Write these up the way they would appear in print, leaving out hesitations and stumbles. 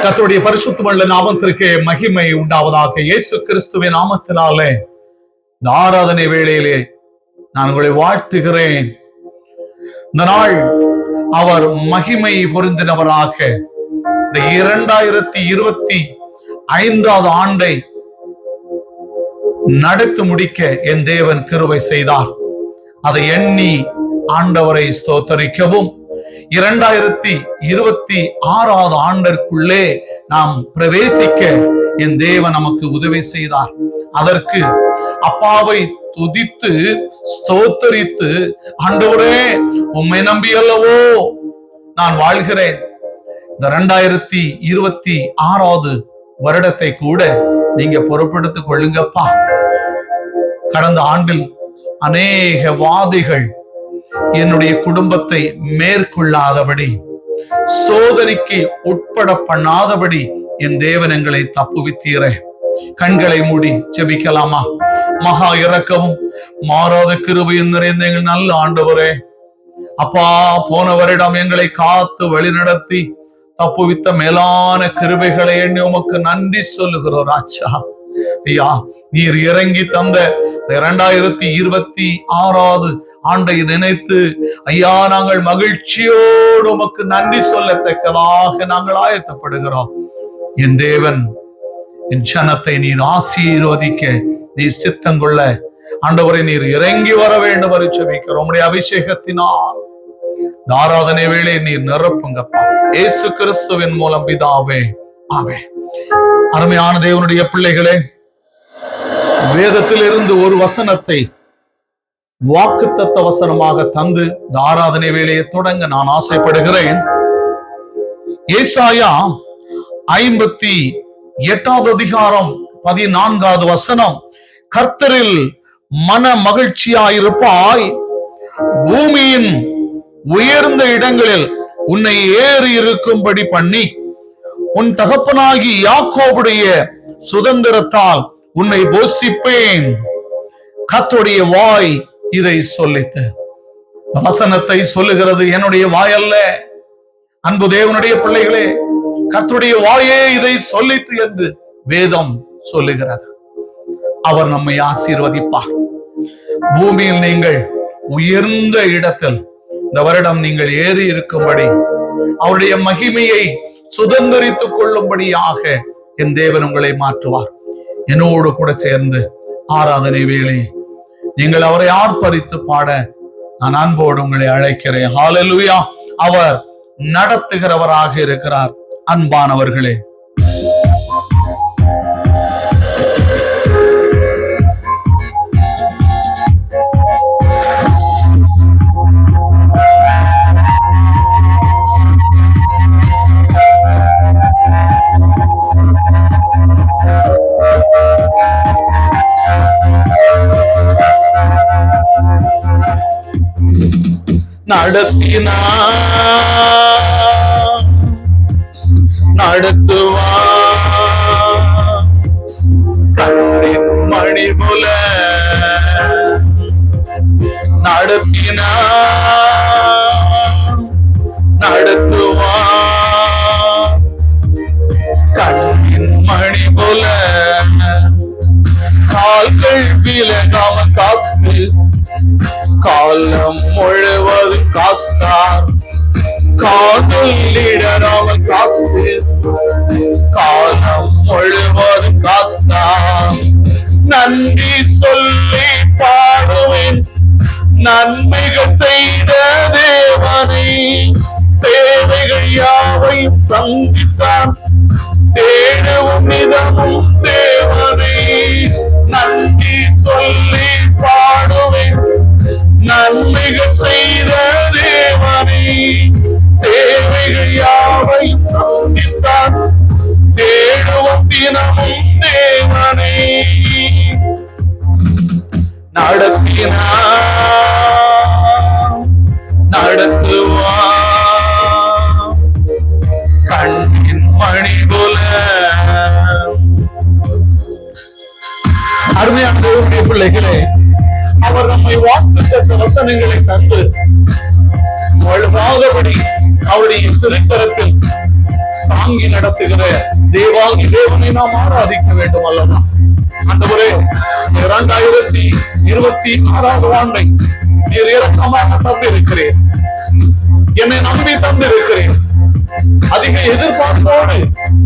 கர்த்தருடைய பரிசுத்தமுள்ள நாமத்திற்கு மகிமை உண்டாவதாக. இயேசு கிறிஸ்துவின் நாமத்தினாலே இந்த ஆராதனை வேளையிலே நான் உங்களை வாழ்த்துகிறேன். இந்த நாள் அவர் மகிமை பொருந்தினவராக இந்த 2025 ஆண்டை நடத்தி முடிக்க என் தேவன் கிருபை செய்தார். அதை எண்ணி ஆண்டவரை ஸ்தோத்தரிக்கவும் 2026 ஆண்டிற்குள்ளே நாம் பிரவேசிக்க என் தேவன் நமக்கு உதவி செய்தார். அதற்கு அப்பாவை துதித்து ஸ்தோத்தரித்து, ஆண்டவரே உம்மை நம்பி அல்லவோ நான் வாழ்கிறேன். இந்த 2026 வருடத்தை கூட நீங்க பொறுப்பெடுத்துக் கொள்ளுங்கப்பா. கடந்த ஆண்டில் அநேக வாதிகள் என்னுடைய குடும்பத்தை மேற்கொள்ளாதபடி, சோதனைக்கு உட்பட பண்ணாதபடி என் தேவன் எங்களை தப்புவித்தீரே. கண்களை மூடி ஜெபிக்கலாமா? மகா இரக்கமும் மாறாத கிருபையும் நிறைந்த எங்கள் நல்ல ஆண்டவரே, அப்பா, போன வருடம் எங்களை காத்து வழிநடத்தி தப்புவித்த மேலான கிருபைகளை எண்ணி உமக்கு நன்றி சொல்லுகிறோம் ராஜா. ஐயா, நீர் இறங்கி தந்த 2026 ஆண்டை நினைத்து ஐயா நாங்கள் மகிழ்ச்சியோடு உமக்கு நன்றி சொல்லத்தக்கதாக நாங்கள் ஆயத்தப்படுகிறோம். என் தேவன், என் ஜனத்தை நீர் ஆசீர்வதிக்க நீர் சித்தம் கொள்ள ஆண்டவரை நீர் இறங்கி வர வேண்டும் என்று ஜெபிக்கிறோம். உம்முடைய அபிஷேகத்தினால் ஆராதனை வேளை நீர் நிரப்புங்கப்பா, இயேசு கிறிஸ்துவின் மூலம் பிதாவே, ஆமென். அருமையான தேவனுடைய பிள்ளைகளே, வேதத்தில் இருந்து ஒரு வசனத்தை வாக்குத்தத்த வசனமாக தந்து இந்த ஆராதனை வேளையை தொடங்க நான் ஆசைப்படுகிறேன். ஏசாயா 58 அதிகாரம் 14 வசனம், கர்த்தரில் மன மகிழ்ச்சியாயிருப்பாய், பூமியின் உயர்ந்த இடங்களில் உன்னை ஏறி இருக்கும்படி பண்ணி, உன் தகப்பனாகி யாக்கோபுடைய சுதந்திரத்தால் உன்னை போஷிப்பேன். கர்த்தருடைய வாய் இதை சொல்லித்து. வசனத்தை சொல்லுகிறது என்னுடைய வாய் அல்ல. அன்பு தேவனுடைய பிள்ளைகளே, கர்த்தருடைய வாயே இதை சொல்லித்து என்று வேதம் சொல்லுகிறது. அவர் நம்மை ஆசீர்வதிப்பார். பூமியில் நீங்கள் உயர்ந்த இடத்தில் இந்த வருடம் நீங்கள் ஏறி இருக்கும்படி, அவருடைய மகிமையை சுதந்திரித்துக் கொள்ளும்படியாக என் தேவன் உங்களை மாற்றுவார். என்னோடு கூட சேர்ந்து ஆராதனை வேளை நீங்கள் அவரை ஆர்ப்பரித்து பாட நான் அன்போடு உங்களை அழைக்கிறேன். ஹல்லேலூயா. அவர் நடத்துகிறவராக இருக்கிறார். அன்பானவர்களே, நடத்துவார் கண்ணின் மணி போல நடத்துவார் கண்ணின் மணி போல கால்கள் விலகாம காத்து காலம் முழுவதும் காத்தார். காதல் இடராம காத்து காலம் முழுவதும் காத்தார். நன்றி சொல்லி பாடுவேன் நன்மைகள் செய்த தேவனை. தேவைகள் யாவையும் சந்தித்தார். தேடவும் நிதமும் தேவனை. நன்றி சொல்லி பாடுவேன் நன்மைகள் செய்த தேவனை. தேவைகள் யாவையும் சந்தித்தார். தேடுவோம் தினமும் தேவனை. நடத்துவார் கண்ணின் மணி போல. அருமையான தேவனுடைய பிள்ளைகளே, அவர் நம்மை வாக்குத்தத்த வசனங்களை தந்து வழுவாதபடி அவருடைய திருக்கரத்தில் தாங்கி நடத்துகிற தேவாதி தேவனை நாம் ஆராதிக்க வேண்டும் அல்லவா? ஆண்டவரே, 2026 ஆண்டை நீர் இரக்கமாக தந்திருக்கிறேன். என்னை நம்பி தந்திருக்கிறேன். அதிக எதிர்பார்ப்போடு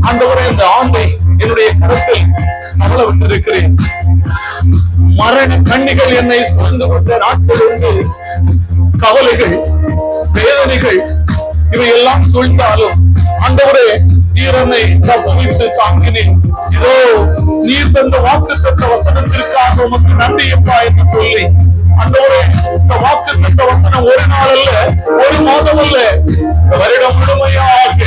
ஆண்டவரே இந்த ஆண்டை என்னுடைய கரத்தில் கவலை விட்டிருக்கிறேன். மரண கண்ணிகள் என்னை சூழ்ந்து கொண்ட நாட்கள் உண்டு. கவலைகள், வேதனைகள் இவையெல்லாம் சூழ்ந்தாலும் ஆண்டவரே நீர் என்னை தப்புவித்து தாங்கினேன். இதோ நீர் தந்த வாக்குத்தத்த வசனத்திற்காக உமக்கு நன்றியப்பா என்று சொல்லி ஆண்டவரே இந்த வாக்குத்தத்த வசனம் ஒரு நாள் அல்ல, ஒரு மாதம் அல்ல, இந்த வருடம் முழுமையாக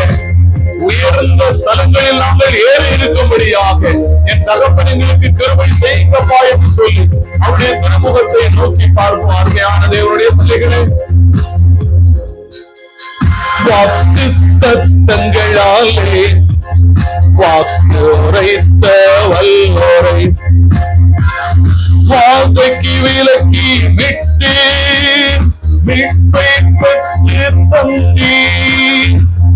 உயர்ந்த ஸ்தலங்களில் நாங்கள் ஏறி இருக்கும்படியாக என் தகப்பனுக்கு கிருபை செய்யுங்கப்பா என்று சொல்லி அவருடைய திருமுகத்தை நோக்கி பார்ப்போம். அருமையான தேவனுடைய பிள்ளைகளே, வாக்கு தத்தங்களாலே வாக்கு உரைத்த வல்லோரை வாதைக்கு விலக்கி விட்டு மீட்பை பெற்று தந்தி.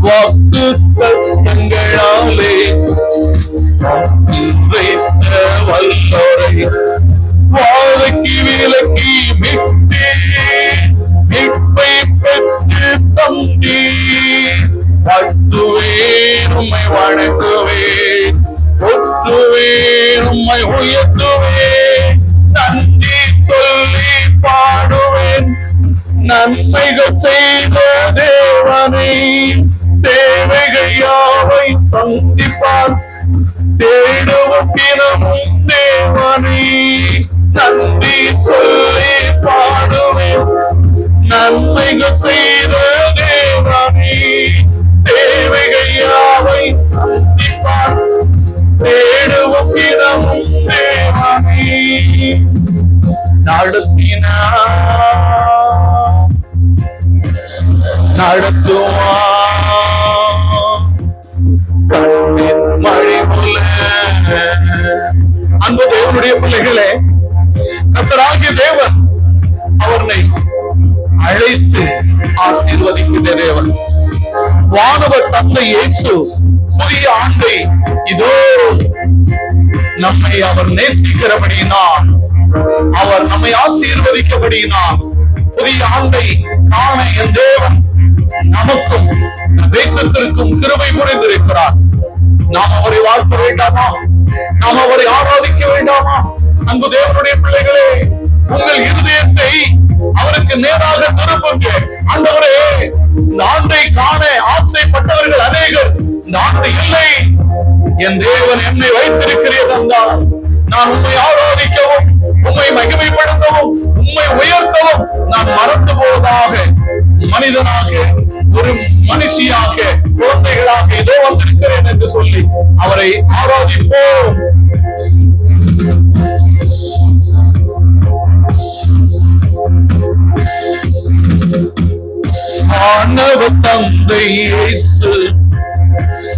வாக்கு தத்தங்களாலே வாக்கு உரைத்த வல்லோரை வாதைக்கு விலக்கி விட்டு மீட்பை பெற்று தந்தி. வாழ்த்துவேன் உம்மை வணங்குவேன், ஒத்துவேன் உம்மை உயர்த்துவேன், நன்றி சொல்லி பாடுவேன். நன்மைகள் செய்த தேவனை தேவைகள் யாவை சந்திப்பார். தேடுவோம் தினமும் தேவனை நன்றி சொல்லி பாடுவேன். நன்மைகள் செய்த தேவனை தேவைகள் யாவை சந்திப்பார். தேடுவோம் தினமும் தேவனை நடத்துவான் கண்ணின் மழை போல. அன்பு தேவனுடைய பிள்ளைகளே, கர்த்தராகிய தேவன் அவரை அழைத்து ஆசீர்வதிக்கின்ற தேவன். வானவர் தந்தை இயேசு புதிய ஆண்டை இதோ நம்மை அவர் நேசிக்கிறபடியினால், அவர் நம்மை ஆசீர்வதிக்கபடியினால் புதிய ஆண்டை காண என் தேவன் நமக்கும் தேசத்திற்கும் கிருபை புரிந்திருக்கிறார். நாம் அவரை வாழ்த்த வேண்டாமா? நாம் அவரை ஆராதிக்க வேண்டாமா? அன்பு தேவனுடைய பிள்ளைகளே, உங்கள் இருதயத்தை அவருக்கு நேராக திருப்புங்க. ஆண்டவரே, இந்த ஆண்டை காண ஆசைப்பட்டவர்கள் அநேகர். இந்த ஆண்டு இல்லை, என் தேவன் என்னை வைத்திருக்கிறேன் என்றால் நான் உம்மை ஆராதிக்கவும், உம்மை மகிமைப்படுத்தவும், உம்மை உயர்த்தவும் நான் மறந்து போவதாக மனிதனாக, ஒரு மனுஷியாக, குழந்தைகளாக இதோ வந்திருக்கிறேன் என்று சொல்லி அவரை ஆராதிப்போம். ஆண்டவர் தந்தை இயேசு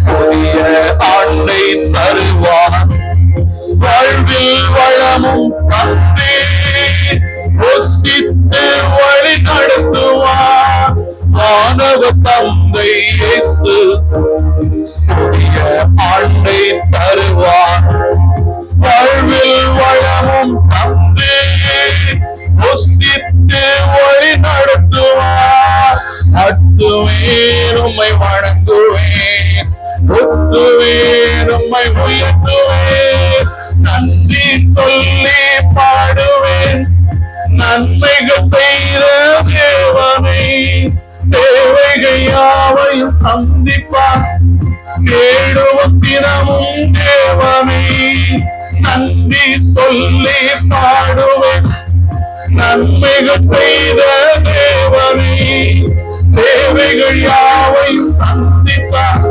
புதிய ஆண்டை தருவார். வாழ்வில் வளமும் தந்தே யோசித்து வழி நடத்துவார். ஆண்டவர் தந்தை இயேசு புதிய ஆண்டை தருவார். வாழ்வில் வளமும் தந்தே யோசித்து வழி நடத்துவார். அத்துவேன் உம்மை வணங்குவேன், ஒத்துவேன் உம்மை உயர்த்துவேன், நன்றி சொல்லி பாடுவேன். நன்மைகள் செய்த தேவனை தேவைகள் யாவையும் சந்திப்பார். தேடுவோம் தினமும் தேவனை நன்றி சொல்லி பாடுவேன். நன்மைகள் செய்த தேவனை தேவைகள் யாவையும் சந்திப்பார்.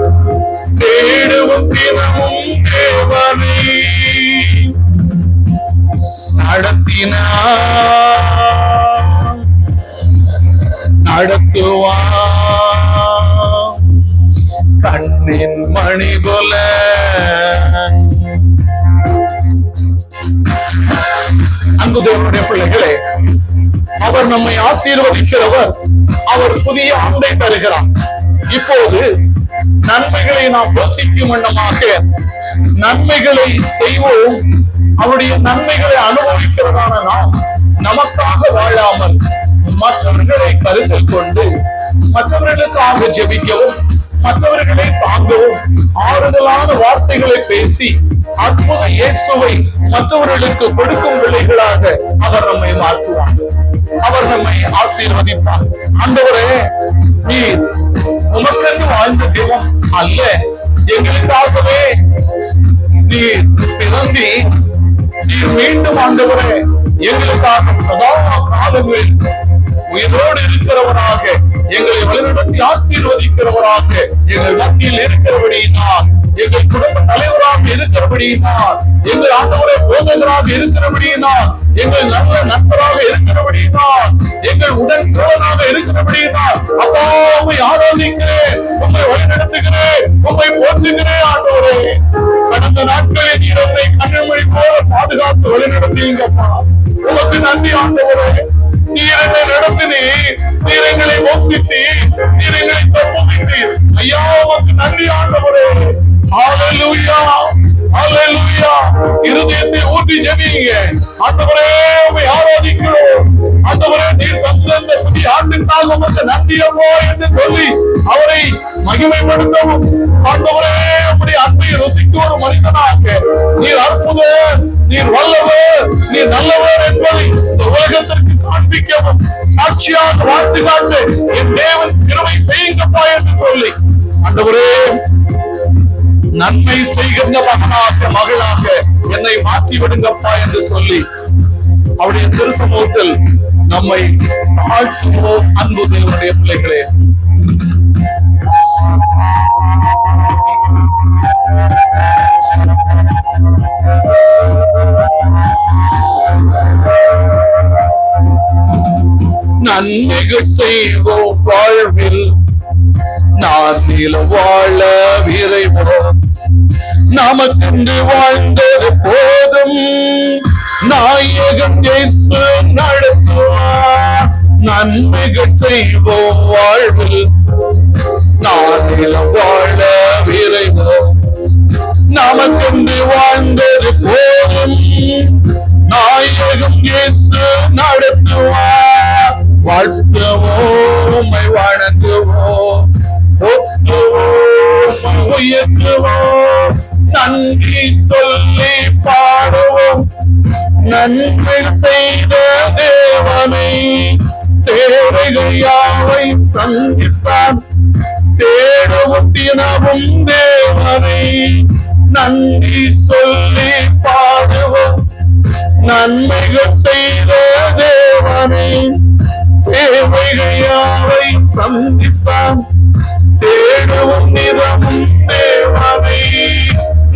தேடுவோம் தினமும் தேவனை நடத்துவான் கண்ணின் மணி போல. அன்பு தேவனுடைய பிள்ளைகளே, அவர் நம்மை ஆசீர்வதிக்கிறவர். அவர் புதிய ஆண்டை தருகிறார். இப்போது நன்மைகளை நாம் யோசிக்கும் வண்ணமாக நன்மைகளை செய்வோம். அவருடைய நன்மைகளை அனுபவிக்கிறதான நாம் நமக்காக வாழாமல் மற்றவர்களை கருத்தில் கொண்டு மற்றவர்களுக்காக ஜெபிக்கவும், மற்றவர்களை தாங்கவும், ஆறுதலான வார்த்தைகளை பேசி அற்புத இயேசுவை மற்றவர்களுக்கு கொடுக்கும் விலைகளாக அவர் நம்மை மாற்றுவார். அவர் நம்மை ஆசீர்வதிப்பார். ஆண்டவரே, நீர் உமக்கென்று வாழ்ந்த தெய்வம் அல்ல, எங்களுக்காகவே நீர் பிறந்தி நீர் மீண்டும் ஆண்டவரே எங்களுக்காக சதா காலங்களில் உயிரோடு இருக்கிறவராக எங்களை வழிநடத்தி ஆசீர்வதிக்கிறவராக எங்கள் மத்தியில் இருக்கிறபடியினால், எங்கள் குடும்ப தலைவராக இருக்கிறபடியினால், எங்கள் ஆண்டவரை போதகராக இருக்கிறபடியினால், எங்கள் நல்ல நண்பராக இருக்கிறபடியினால், எங்கள் உடன் தோழனாக இருக்கிறபடியினால் அப்பா உம்மை ஆராதிக்கிறேன், உம்மை வழிநடத்துகிறேன், உம்மை போற்றுகிறேன். ஆண்டவரே, கடந்த நாட்களில் நீர் என்னை கண்மணி போல பாதுகாத்து வழிநடத்தீங்கப்பா. உமக்கு நன்றி ஆண்டவரே. நீர் என்னை நடத்தினீர், நீர் எங்களை ஒப்பித்து, நீர் எங்களை தப்புவித்தீர். ஐயா, உமக்கு நன்றி ஆண்டவரே. ஹல்லேலூயா, ஹல்லேலூயா. இருதயத்தை ஊற்றி ஜெபிங்க. ஆண்டவரே, உம்மை ஆராதிக்கிறோம். ஆண்டவரே, நீர் தந்த புதிய ஆண்டுக்காக உமக்கு நன்றி அப்பா என்று சொல்லி அவரை மகிமைப்படுத்தவும், ஆண்டவரே உம்முடைய அன்பை ருசிக்கும் ஒரு மனிதனாக நீர் அற்புதர், நீர் வல்லவர், நீர் நல்லவர் என்பதை இந்த உலகத்திற்கு காண்பிக்கவும் சாட்சியாக வாழ்த்து காட்டு என் தேவன் கிருபை செய்யுங்கப்பா என்று சொல்லி, ஆண்டவரே நன்மை செய்கின்ற மகனாக மகளாக என்னை மாற்றி விடுங்கப்பா என்று சொல்லி அவருடைய திருசமூகத்தில் நம்மை தாழ்த்துவோம். அன்பு தேவனுடைய பிள்ளைகளே, நன்மைகள் செய்வோம் வாழ்வில், நான் நிலம் வாழ விரைவோம். நமக்கென்று வாழ்ந்தது போதும், நாயகன் இயேசு நடத்துவார். நன்மைகள் செய்வோம் வாழ்வில், நான் நிலம் வாழ விரைவோம். நமக்கென்று வாழ்ந்தது போதும், நாயகன் இயேசு நடத்துவார். வாழ்த்துவோம், வணங்குவோம், ஒத்துவோம், உயர்த்துவோம், நன்றி சொல்லி பாடுவோம். நன்மை செய்த தேவனை தேவைகள் யாவை சந்தித்தான், தேடவும் தினமும் தேவனை நன்றி சொல்லி பாடுவோம். நன்மைகள் செய்த தேவனை தேவைகள் யாவை சந்தித்தான், தேடவும் நிதமும் தேவனை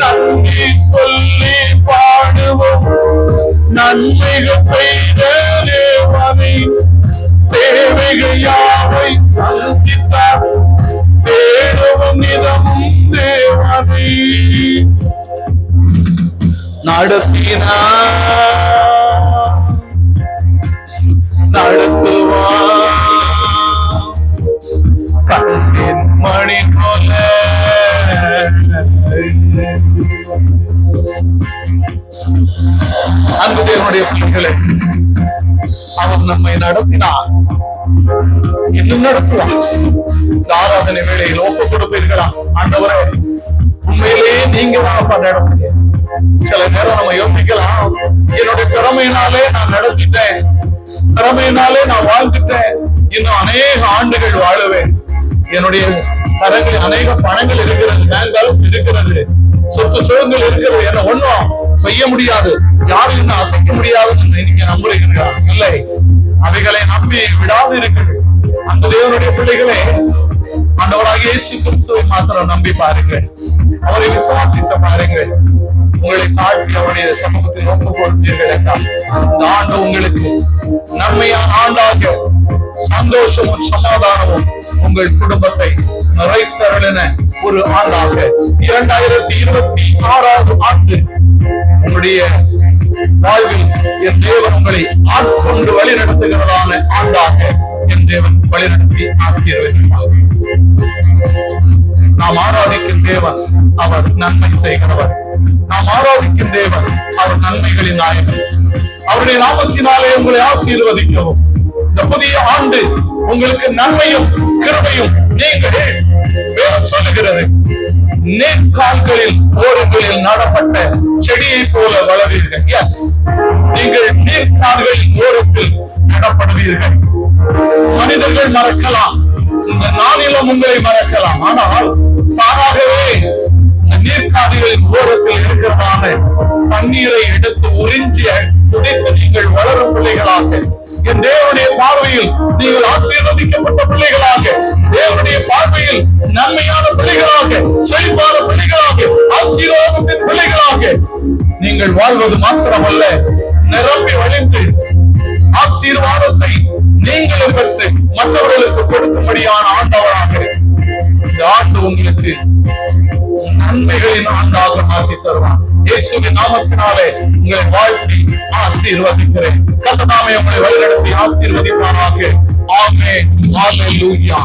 நன்றி சொல்லி பாடுவோம். நன்மைகள் செய்த தேவனை தேவைகள் யாவை சந்தித்தார், தேடவும் நிதமும் தேவனை நடத்தினார், நடத்துவார். கண்ணின் மணி போல அன்பு தேவனுடைய பிள்ளைகளே, அவர் நம்மை நடத்தினார், இன்னும் நடத்துவார். ஆராதனை வேளையில் ஒப்பு கொடுப்பீர்களா? ஆண்டவரே, உண்மையிலேயே நீங்க தான் நடத்துங்க. சில நேரம் நம்ம யோசிக்கலாம், என்னுடைய திறமையினாலே நான் நடத்திட்டேன், திறமையினாலே நான் வாழ்ந்துட்டேன், இன்னும் அநேக ஆண்டுகள் வாழுவேன், என்னுடைய கரங்களில் அநேக பணங்கள் இருக்கிறது, பேங்க் பேலன்ஸ் இருக்கிறது, சொத்து சுகங்கள் இருக்கிறது, என்ன ஒண்ணும் செய்ய முடியாது, யாரும் இன்னும் அசைக்க முடியாதுன்னு நீங்க நம்புறீங்களா? இல்லை, அவைகளை நம்பி விடாது இருக்குது. அந்த தேவனுடைய பிள்ளைகளே, ஆண்டவராகிய இயேசு கிறிஸ்துவை மாத்திரம் நம்பி பாருங்கள், அவரை விசுவாசித்த பாருங்கள். உங்களை தாழ்த்தி அவருடைய சமூகத்தில் ஒப்பு கொடுத்தீர்கள் என்றால் இந்த ஆண்டு உங்களுக்கு நன்மையான ஆண்டாக சந்தோஷமும் சமாதானமும் உங்கள் குடும்பத்தை நிறைத்தருளின ஒரு ஆண்டாக 2026 ஆண்டு உங்களுடைய வாழ்வில் என் தேவன் உங்களை ஆட்கொண்டு வழி நடத்துகிறதான ஆண்டாக என் தேவன் வழி நடத்தி ஆசீர்வதிப்பார். நாம் ஆராத தேவன், அவர் நன்மை செய்கிறவர். நாம் ஆராதிக்கும் தேவன், அவர் நன்மைகளின் நாயகன். அவருடைய நாமத்தினாலே உங்களை ஆசீர்வதிக்கவும். இந்த புதிய ஆண்டு உங்களுக்கு நன்மையும் கிருபையும். நீங்கள் வேதம் சொல்லுகிறது, நேர்கால்களில் ஓரங்களில் நடப்பட்ட செடியை போல வளர்வீர்கள். எஸ், நீங்கள் நீர்கால்களின் ஓரத்தில் நடப்படுவீர்கள். மனிதர்கள் மறக்கலாம், இந்த நாளிலும் உங்களை மறக்கலாம், ஆனால் தானாகவே நீர்கால்களின் ஓரத்தில் இருக்கிறதான தண்ணீரை எடுத்து உறிஞ்சி குடித்து நீங்கள் வளரும் பிள்ளைகளாக, என் தேவனுடைய பார்வையில் நீங்கள் ஆசீர்வதிக்கப்பட்ட பிள்ளைகளாக, தேவனுடைய பார்வையில் நன்மையான பிள்ளைகளாக, செழிப்பான பிள்ளைகளாக, ஆசீர்வாதத்தின் பிள்ளைகளாக நீங்கள் வாழ்வது மாத்திரமல்ல, நிரம்பி வழிந்து ஆசீர்வாதத்தை நீங்களும் பெற்று மற்றவர்களுக்கு கொடுக்கும்படியான ஆண்டவராக இந்த ஆண்டு உங்களுக்கு நன்மைகளின் ஆண்டாக மாற்றி தருவான். இயேசுவின் நாமத்தினாலே உங்களை வாழ்த்தி ஆசீர்வதிக்கிறேன். கர்த்தர் உங்களை வழிநடத்தி ஆசீர்வதிப்பாராக. ஆமென். ஹல்லேலூயா.